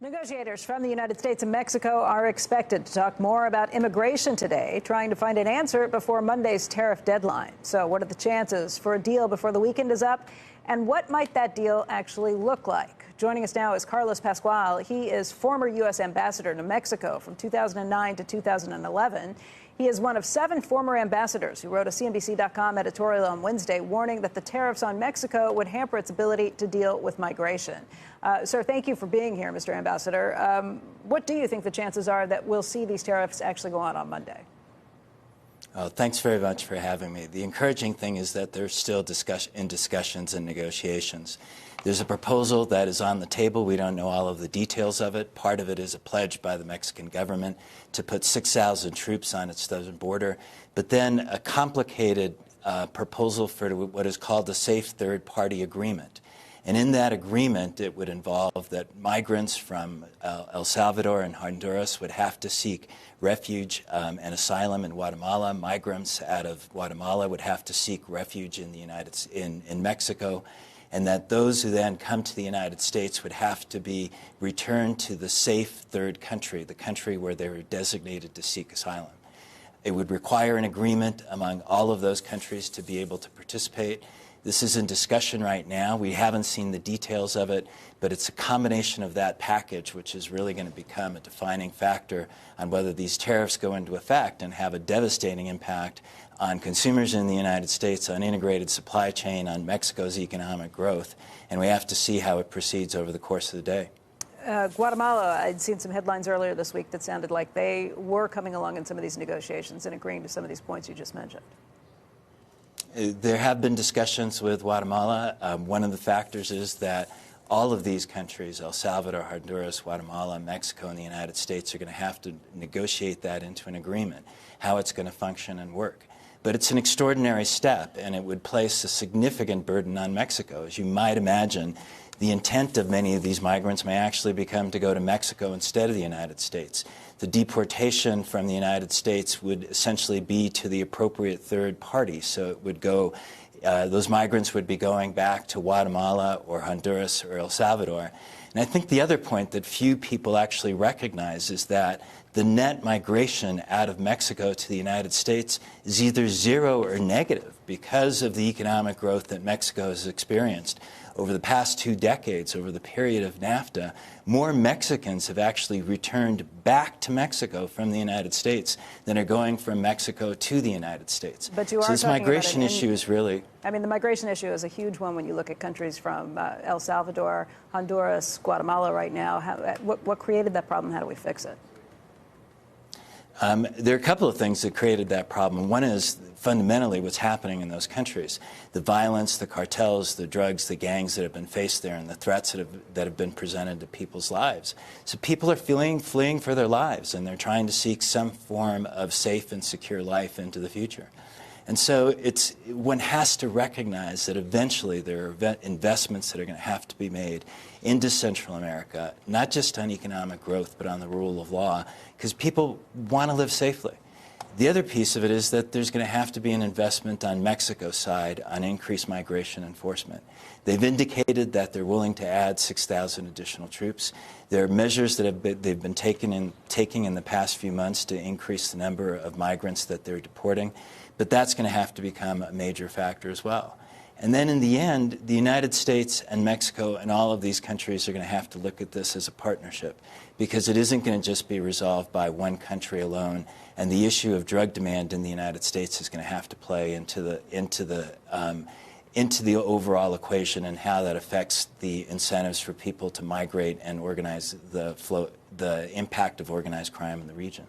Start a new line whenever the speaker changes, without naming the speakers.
Negotiators from the United States and Mexico are expected to talk more about immigration today, trying to find an answer before Monday's tariff deadline. So what are the chances for a deal before the weekend is up? And what might that deal actually look like? Joining us now is Carlos Pascual. He is former U.S. ambassador to Mexico from 2009 to 2011. He is one of 7 former ambassadors who wrote a CNBC.com editorial on Wednesday warning that the tariffs on Mexico would hamper its ability to deal with migration. Sir, thank you for being here, Mr. Ambassador. What do you think the chances are that we'll see these tariffs actually go on Monday?
Thanks very much for having me. The encouraging thing is that they're still in discussions and negotiations. There's a proposal that is on the table. We don't know all of the details of it. Part of it is a pledge by the Mexican government to put 6,000 troops on its southern border, but then a complicated proposal for what is called the Safe Third Party Agreement. And in that agreement, it would involve that migrants from El Salvador and Honduras would have to seek refuge and asylum in Guatemala. Migrants out of Guatemala would have to seek refuge in in Mexico, and that those who then come to the United States would have to be returned to the safe third country, the country where they were designated to seek asylum. It would require an agreement among all of those countries to be able to participate. This is in discussion right now. We haven't seen the details of it, but it's a combination of that package which is really going to become a defining factor on whether these tariffs go into effect and have a devastating impact on consumers in the United States, on integrated supply chain, on Mexico's economic growth. And we have to see how it proceeds over the course of the day.
Guatemala, I'd seen some headlines earlier this week that sounded like they were coming along in some of these negotiations and agreeing to some of these points you just mentioned.
There have been discussions with Guatemala. One of the factors is that all of these countries, El Salvador, Honduras, Guatemala, Mexico, and the United States, are going to have to negotiate that into an agreement, how it's going to function and work. But it's an extraordinary step, and it would place a significant burden on Mexico. As you might imagine, the intent of many of these migrants may actually become to go to Mexico instead of the United States. The deportation from the United States would essentially be to the appropriate third party. So it would go, those migrants would be going back to Guatemala or Honduras or El Salvador. And I think the other point that few people actually recognize is that the net migration out of Mexico to the United States is either zero or negative because of the economic growth that Mexico has experienced. Over the past 2 decades, over the period of NAFTA, more Mexicans have actually returned back to Mexico from the United States than are going from Mexico to the United States.
But you are
so this migration issue is really...
I mean, the migration issue is a huge one when you look at countries from El Salvador, Honduras, Guatemala right now. What created that problem? How do we fix it?
There are a couple of things that created that problem. One is fundamentally what's happening in those countries. The violence, the cartels, the drugs, the gangs that have been faced there, and the threats that have been presented to people's lives. So people are fleeing for their lives, and they're trying to seek some form of safe and secure life into the future. And so one has to recognize that eventually there are investments that are going to have to be made into Central America, not just on economic growth, but on the rule of law, because people want to live safely. The other piece of it is that there's going to have to be an investment on Mexico's side on increased migration enforcement. They've indicated that they're willing to add 6,000 additional troops. There are measures that they've been taking in the past few months to increase the number of migrants that they're deporting, but that's going to have to become a major factor as well. And then in the end, the United States and Mexico and all of these countries are going to have to look at this as a partnership, because it isn't going to just be resolved by one country alone. And the issue of drug demand in the United States is going to have to play into the overall equation and how that affects the incentives for people to migrate and organize the impact of organized crime in the region.